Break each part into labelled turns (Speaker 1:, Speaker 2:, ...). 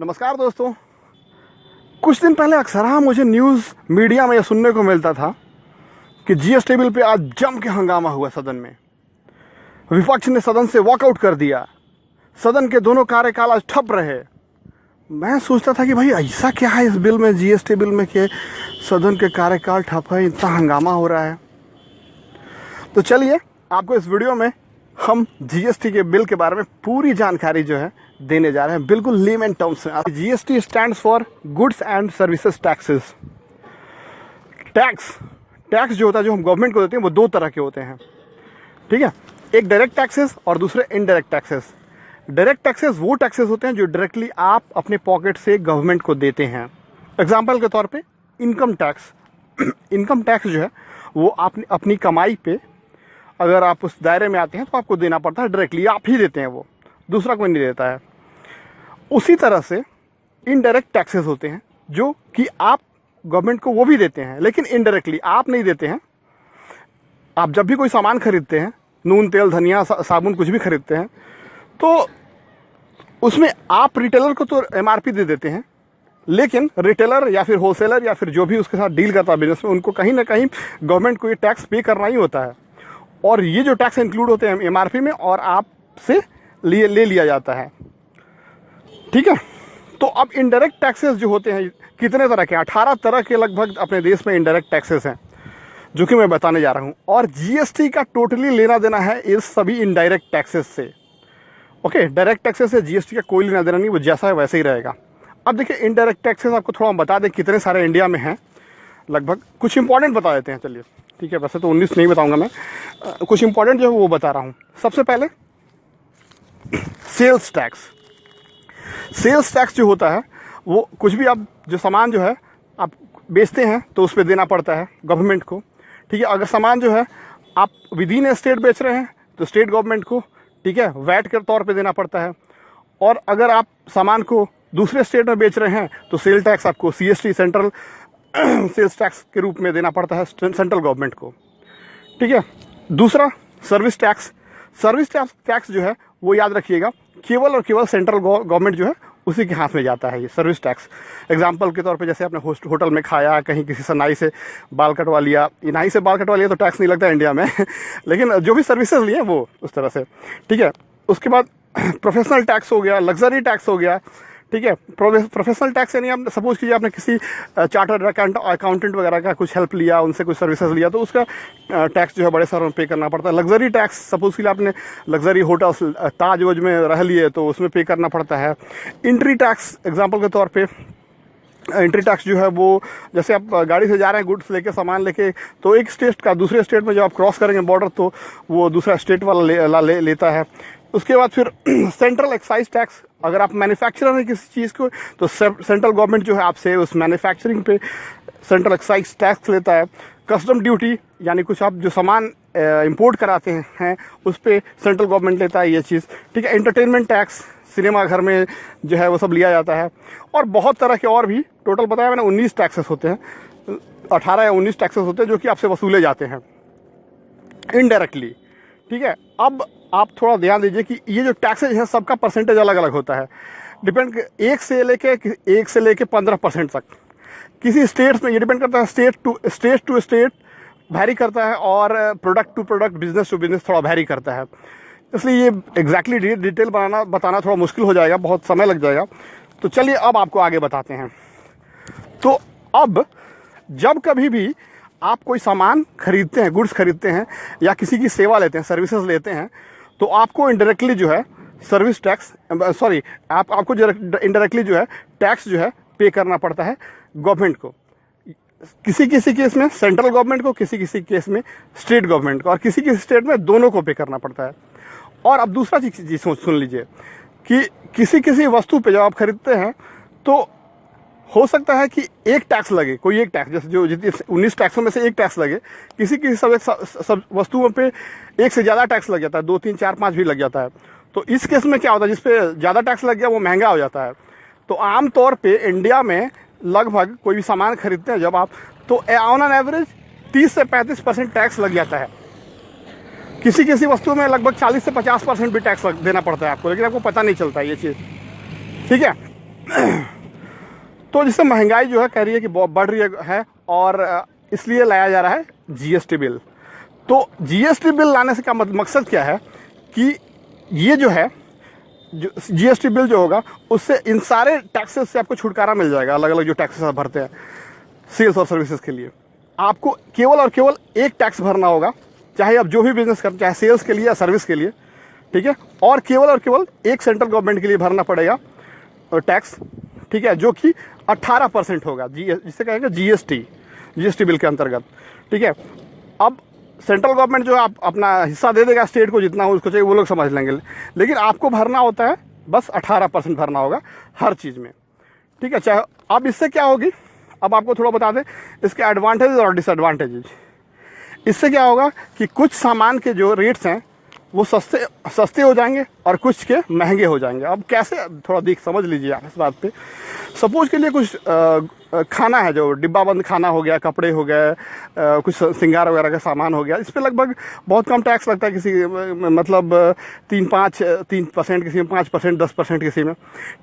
Speaker 1: नमस्कार दोस्तों। कुछ दिन पहले अक्सर मुझे न्यूज़ मीडिया में यह सुनने को मिलता था कि जीएसटी बिल पे आज जम के हंगामा हुआ सदन में। विपक्ष ने सदन से वॉकआउट कर दिया। सदन के दोनों कार्यकाल आज ठप रहे। मैं सोचता था कि भाई ऐसा क्या है इस बिल में, जीएसटी बिल में, कि सदन के कार्यकाल ठप है, इतना हंगामा हो रहा है। तो चलिए आपको इस वीडियो में हम जीएसटी के बिल के बारे में पूरी जानकारी जो है देने जा रहे हैं, बिल्कुल लेमन टर्म्स में। GST stands for goods and services taxes. Tax जो होता है, जो हम गवर्नमेंट को देते हैं, वो दो तरह के होते हैं, ठीक है। एक डायरेक्ट टैक्सेस और दूसरे इनडायरेक्ट टैक्सेस। डायरेक्ट टैक्सेस वो टैक्सेस होते हैं जो डायरेक्टली आप अपने पॉकेट से गवर्नमेंट को देते हैं। एग्जाम्पल के तौर पे इनकम टैक्स। इनकम टैक्स जो है वो आपने अपनी कमाई पे, अगर आप उस दायरे में आते हैं तो आपको देना पड़ता है, डायरेक्टली आप ही देते हैं, वो दूसरा कोई नहीं देता है। उसी तरह से इनडायरेक्ट टैक्सेस होते हैं जो कि आप गवर्नमेंट को वो भी देते हैं, लेकिन इनडायरेक्टली आप नहीं देते हैं। आप जब भी कोई सामान खरीदते हैं, नून, तेल, धनिया, साबुन, कुछ भी खरीदते हैं, तो उसमें आप रिटेलर को तो एमआरपी दे देते हैं, लेकिन रिटेलर या फिर होलसेलर या फिर जो भी उसके साथ डील करता है बिजनेस में, उनको कहीं ना कहीं गवर्नमेंट को ये टैक्स पे करना ही होता है। और ये जो टैक्स इंक्लूड होते हैं एमआरपी में और आपसे ले लिया जाता है, ठीक है। तो अब इनडायरेक्ट टैक्सेस जो होते हैं कितने तरह के, 18 तरह के लगभग अपने देश में इनडायरेक्ट टैक्सेस हैं, जो कि मैं बताने जा रहा हूं। और जीएसटी का टोटली लेना देना है इस सभी इनडायरेक्ट टैक्सेस से। ओके, डायरेक्ट टैक्सेस से जीएसटी का कोई लेना देना नहीं, वो जैसा है वैसे ही रहेगा। अब देखिए इनडायरेक्ट टैक्सेस आपको थोड़ा हम बता दें कितने सारे इंडिया में हैं। लगभग कुछ इंपॉर्टेंट बता देते हैं, चलिए ठीक है। वैसे तो 19 नहीं बताऊंगा मैं, कुछ इंपॉर्टेंट जो है वो बता रहा हूँ। सबसे पहले सेल्स टैक्स। सेल्स टैक्स जो होता है वो कुछ भी आप जो सामान जो है आप बेचते हैं तो उस पर देना पड़ता है गवर्नमेंट को, ठीक है। अगर सामान जो है आप विद इन स्टेट बेच रहे हैं तो स्टेट गवर्नमेंट को, ठीक है, वैट के तौर पे देना पड़ता है। और अगर आप सामान को दूसरे स्टेट में बेच रहे हैं तो सेल टैक्स आपको सीएसटी, सेंट्रल सेल्स टैक्स के रूप में देना पड़ता है सेंट्रल गवर्नमेंट को, ठीक है। दूसरा सर्विस टैक्स। सर्विस टैक्स जो है वो याद रखिएगा केवल और केवल सेंट्रल गवर्नमेंट जो है उसी के हाथ में जाता है ये सर्विस टैक्स। एग्जाम्पल के तौर पे जैसे आपने होटल में खाया, कहीं किसी से नाई से बाल कटवा लिया, नाई से बाल कटवा लिया तो टैक्स नहीं लगता इंडिया में लेकिन जो भी सर्विसेज लिए वो उस तरह से, ठीक है। उसके बाद प्रोफेशनल टैक्स हो गया, लग्जरी टैक्स हो गया, ठीक है। प्रोफेशनल टैक्स यानी आप सपोज कीजिए आपने किसी चार्टर्ड अकाउंटेंट वगैरह का कुछ हेल्प लिया, उनसे कुछ सर्विसेज लिया, तो उसका टैक्स जो है बड़े शहरों में पे करना पड़ता है। लग्जरी टैक्स, सपोज कीजिए आपने लग्जरी होटल्स ताज वज में रह लिए तो उसमें पे करना पड़ता है। एंट्री टैक्स एग्जाम्पल के तौर पर, एंट्री टैक्स जो है वो जैसे आप गाड़ी से जा रहे हैं गुड्स लेके, सामान लेके, तो एक स्टेट का दूसरे स्टेट में जब आप क्रॉस करेंगे बॉर्डर तो वो दूसरा स्टेट वाला लेता है। उसके बाद फिर सेंट्रल एक्साइज टैक्स। अगर आप मैन्युफैक्चरर हैं किसी चीज़ को तो सेंट्रल गवर्नमेंट जो है आपसे उस मैन्युफैक्चरिंग पे सेंट्रल एक्साइज टैक्स लेता है। कस्टम ड्यूटी यानी कुछ आप जो सामान इंपोर्ट कराते हैं उस पर सेंट्रल गवर्नमेंट लेता है ये चीज़, ठीक है। एंटरटेनमेंट टैक्स, सिनेमा घर में जो है वो सब लिया जाता है। और बहुत तरह के और भी, टोटल बताया मैंने 19 टैक्सेस होते हैं, 18 या 19 टैक्सेस होते हैं जो कि आपसे वसूले जाते हैं इनडायरेक्टली, ठीक है। अब आप थोड़ा ध्यान दीजिए कि ये जो टैक्सेज है सबका परसेंटेज अलग अलग होता है, डिपेंड 1 से लेके 15% तक। किसी स्टेट्स में ये डिपेंड करता है, स्टेट टू स्टेट वैरी करता है, और product to product, business to business थोड़ा वैरी करता है। इसलिए ये एग्जैक्टली डिटेल बताना थोड़ा मुश्किल हो जाएगा, बहुत समय लग जाएगा। तो चलिए अब आपको आगे बताते हैं। तो अब जब कभी भी आप कोई सामान खरीदते हैं, गुड्स खरीदते हैं या किसी की सेवा लेते हैं, सर्विसेज लेते हैं, तो आपको इनडायरेक्टली जो है सर्विस टैक्स, आपको इनडायरेक्टली जो है टैक्स जो है पे करना पड़ता है गवर्नमेंट को। किसी किसी केस में सेंट्रल गवर्नमेंट को, किसी किसी केस में स्टेट गवर्नमेंट को, और किसी किसी स्टेट में दोनों को पे करना पड़ता है। और अब दूसरा चीज सुन लीजिए कि किसी किसी वस्तु पे जब आप खरीदते हैं तो हो सकता है कि एक टैक्स लगे, कोई एक टैक्स, जैसे जो जितने 19 टैक्सों में से एक टैक्स लगे, किसी किसी सब वस्तुओं पे एक से ज़्यादा टैक्स लग जाता है, 2, 3, 4, 5 भी लग जाता है। तो इस केस में क्या होता है, जिसपे ज़्यादा टैक्स लग गया वो महंगा हो जाता है। तो आमतौर पे इंडिया में लगभग कोई भी सामान खरीदते हैं जब आप, तो ऑन एन एवरेज 30 से 35% टैक्स लग जाता है। किसी किसी वस्तु में लगभग 40 से 50% भी टैक्स देना पड़ता है आपको, लेकिन आपको पता नहीं चलता ये चीज़, ठीक है। तो जिससे महंगाई जो है कह रही है कि बहुत बढ़ रही है और इसलिए लाया जा रहा है जीएसटी बिल। तो जीएसटी बिल लाने से क्या मकसद क्या है कि ये जो है जो जीएसटी बिल जो होगा उससे इन सारे टैक्सेस से आपको छुटकारा मिल जाएगा। अलग अलग जो टैक्सेस आप भरते हैं सेल्स और सर्विसेज के लिए, आपको केवल और केवल एक टैक्स भरना होगा, चाहे आप जो भी बिजनेस करें, चाहे सेल्स के लिए या सर्विस के लिए, ठीक है। और केवल एक सेंट्रल गवर्नमेंट के लिए भरना पड़ेगा टैक्स, ठीक है, जो कि 18% होगा, जिसे कहेंगे जीएसटी बिल के अंतर्गत, ठीक है। अब सेंट्रल गवर्नमेंट जो आप अपना हिस्सा दे देगा स्टेट को, जितना हो उसको चाहिए वो लोग समझ लेंगे, लेकिन आपको भरना होता है बस 18% भरना होगा हर चीज़ में, ठीक है। चाहे अब इससे क्या होगी, अब आपको थोड़ा बता दें इसके एडवांटेजेस और डिसएडवांटेजेस। इससे क्या होगा कि कुछ सामान के जो रेट्स हैं वो सस्ते हो जाएंगे और कुछ के महंगे हो जाएंगे। अब कैसे, थोड़ा समझ लीजिए आप इस बात पे। सपोज के लिए कुछ खाना है जो डिब्बा बंद खाना हो गया, कपड़े हो गए, कुछ श्रृंगार वगैरह का सामान हो गया, इस पर लगभग बहुत कम टैक्स लगता है, किसी मतलब 3% किसी में, 5%, 10% किसी में,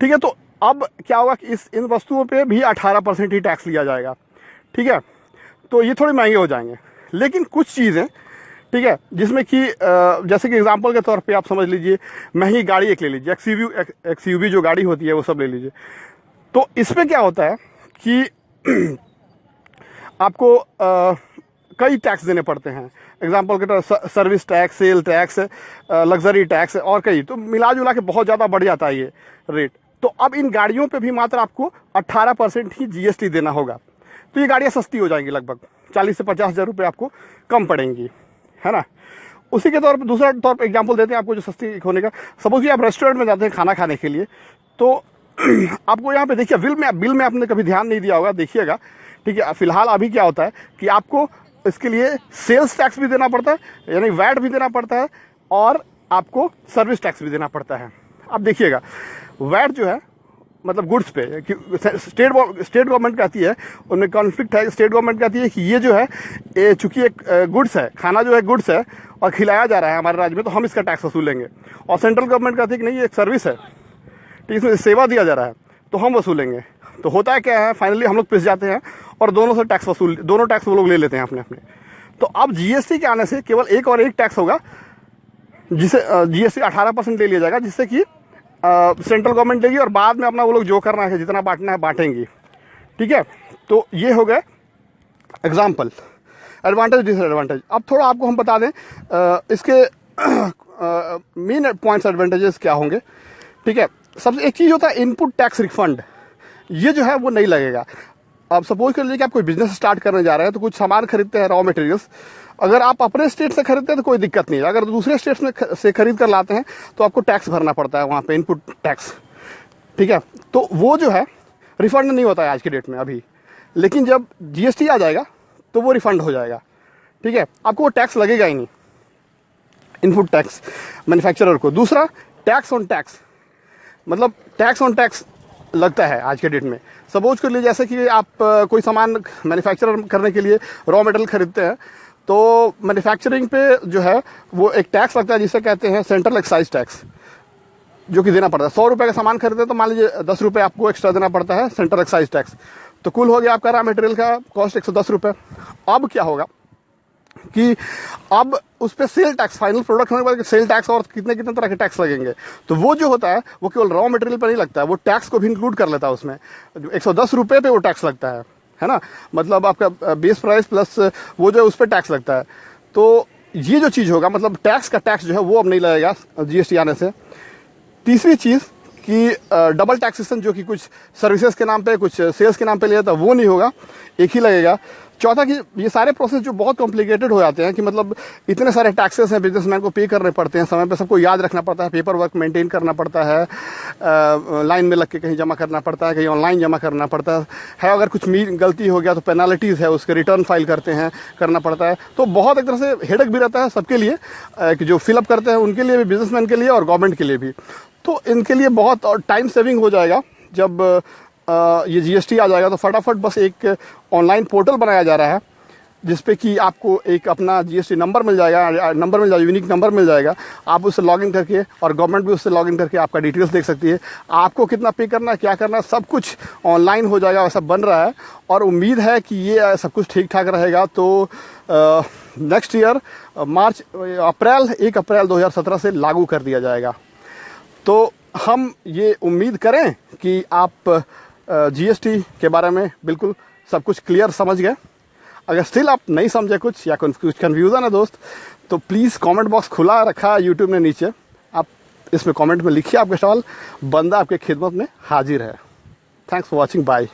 Speaker 1: ठीक है। तो अब क्या होगा कि इन वस्तुओं पे भी 18% ही टैक्स लिया जाएगा, ठीक है। तो ये थोड़ी महंगे हो जाएंगे, लेकिन कुछ चीज़ें, ठीक है, जिसमें कि जैसे कि एग्जांपल के तौर पे आप समझ लीजिए महंगी गाड़ी एक ले लीजिए, एक्सयूवी जो गाड़ी होती है वो सब ले लीजिए। तो इसमें क्या होता है कि आपको कई टैक्स देने पड़ते हैं। एग्जांपल के तौर service tax, sale tax, luxury tax और कई, तो मिला जुला के बहुत ज़्यादा बढ़ जाता है ये रेट। तो अब इन गाड़ियों पे भी मात्र आपको 18% ही जीएसटी देना होगा। तो ये गाड़ियाँ सस्ती हो जाएंगी, लगभग 40 से 50 हज़ार रुपये आपको कम पड़ेंगी, है ना। उसी के तौर पे दूसरा तौर पे एग्जांपल देते हैं आपको जो सस्ती होने का। सपोज कि आप रेस्टोरेंट में जाते हैं खाना खाने के लिए, तो आपको यहाँ पे देखिए बिल में आपने कभी ध्यान नहीं दिया होगा, देखिएगा, ठीक है। फिलहाल अभी क्या होता है कि आपको इसके लिए सेल्स टैक्स भी देना पड़ता है, यानी वैट भी देना पड़ता है, और आपको सर्विस टैक्स भी देना पड़ता है। अब देखिएगा वैट जो है मतलब गुड्स पे, स्टेट गवर्नमेंट कहती है, उनमें कॉन्फ्लिक्ट है। स्टेट गवर्नमेंट कहती है कि ये जो है चूंकि एक गुड्स है, खाना जो है गुड्स है और खिलाया जा रहा है हमारे राज्य में, तो हम इसका टैक्स वसूलेंगे। और सेंट्रल गवर्नमेंट कहती है कि नहीं, ये एक सर्विस है, ठीक, इसमें सेवा दिया जा रहा है, तो हम वसूलेंगे। तो होता है क्या है, फाइनली हम लोग पिस जाते हैं और दोनों टैक्स वो लोग ले लेते हैं अपने अपने। तो अब जीएसटी के आने से केवल एक टैक्स होगा, जिसे जीएसटी 18% ले लिया जाएगा, जिससे कि सेंट्रल गवर्नमेंट देगी और बाद में अपना वो लोग जो करना है, जितना बांटना है बांटेंगी, ठीक है। तो ये हो गए एग्जाम्पल, एडवांटेज डिसएडवांटेज। अब थोड़ा आपको हम बता दें इसके मेन पॉइंट्स एडवांटेजेस क्या होंगे, ठीक है। सबसे एक चीज़ होता है इनपुट टैक्स रिफंड, ये जो है वो नहीं लगेगा। अब सपोज कर लीजिए कि आप कोई बिजनेस स्टार्ट करने जा रहे हैं, तो कुछ सामान खरीदते हैं, रॉ मटेरियल्स, अगर आप अपने स्टेट से खरीदते हैं तो कोई दिक्कत नहीं है, अगर दूसरे स्टेट में से खरीद कर लाते हैं तो आपको टैक्स भरना पड़ता है वहाँ पे, इनपुट टैक्स, ठीक है। तो वो जो है रिफंड नहीं होता है आज की डेट में अभी, लेकिन जब जीएसटी आ जाएगा तो वो रिफंड हो जाएगा, ठीक है। आपको वो टैक्स लगेगा ही नहीं, इनपुट टैक्स मैन्युफैक्चरर को। दूसरा टैक्स ऑन टैक्स, मतलब टैक्स ऑन टैक्स लगता है आज के डेट में। सपोज कर लीजिए जैसे कि आप कोई सामान मैन्युफैक्चर करने के लिए रॉ मटेरियल खरीदते हैं, तो मैन्युफैक्चरिंग पे जो है वो एक टैक्स लगता है जिसे कहते हैं सेंट्रल एक्साइज टैक्स, जो कि देना पड़ता है। 100 रुपये का सामान खरीदते हैं तो मान लीजिए 10 रुपये आपको एक्स्ट्रा देना पड़ता है सेंट्रल एक्साइज टैक्स, तो कुल हो गया आपका रॉ मटेरियल का कॉस्ट 110 रुपये। अब क्या होगा कि अब उस पर सेल टैक्स, फाइनल प्रोडक्ट होने के बाद सेल टैक्स और कितने कितने तरह के टैक्स लगेंगे, तो वो जो होता है वो केवल रॉ मटेरियल पर नहीं लगता है, वो टैक्स को भी इंक्लूड कर लेता है उसमें। 110 रुपये पे वो टैक्स लगता है ना, मतलब आपका बेस प्राइस प्लस वो जो है उस पर टैक्स लगता है। तो ये जो चीज़ होगा, मतलब टैक्स का टैक्स जो है वो अब नहीं लगेगा जीएसटी आने से। तीसरी चीज़ कि डबल टैक्सेशन, जो कि कुछ सर्विसेज के नाम पे कुछ सेल्स के नाम पे लिया था, वो नहीं होगा, एक ही लगेगा। चौथा कि ये सारे प्रोसेस जो बहुत कॉम्प्लिकेटेड हो जाते हैं, कि मतलब इतने सारे टैक्सेस हैं, बिजनेसमैन को पे करने पड़ते हैं, समय पे सबको याद रखना पड़ता है, पेपर वर्क मेंटेन करना पड़ता है, लाइन में लग के कहीं जमा करना पड़ता है, कहीं ऑनलाइन जमा करना पड़ता है, अगर कुछ गलती हो गया तो पेनाल्टीज़ है, उसके रिटर्न फाइल करना पड़ता है। तो बहुत एक तरह से हेडेक भी रहता है सबके लिए, कि जो फिलअप करते हैं उनके लिए भी, बिजनेसमैन के लिए और गवर्नमेंट के लिए भी। तो इनके लिए बहुत टाइम सेविंग हो जाएगा जब ये जीएसटी आ जाएगा। तो फटाफट बस एक ऑनलाइन पोर्टल बनाया जा रहा है जिस पे कि आपको एक अपना जीएसटी नंबर मिल जाएगा, यूनिक नंबर मिल जाएगा। आप उससे लॉगिन करके और गवर्नमेंट भी उससे लॉगिन करके आपका डिटेल्स देख सकती है। आपको कितना पे करना है, क्या करना है, सब कुछ ऑनलाइन हो जाएगा, वैसा बन रहा है। और उम्मीद है कि ये सब कुछ ठीक ठाक रहेगा। तो नेक्स्ट ईयर अप्रैल 2017 से लागू कर दिया जाएगा। तो हम ये उम्मीद करें कि आप जीएसटी के बारे में बिल्कुल सब कुछ क्लियर समझ गए। अगर स्टिल आप नहीं समझे कुछ या कुछ कन्फ्यूज़न है दोस्त, तो प्लीज़ कमेंट बॉक्स खुला रखा यूट्यूब ने नीचे, आप इसमें कमेंट में लिखिए आपके सवाल, बंदा आपके खिदमत में हाजिर है। Thanks for watching, bye.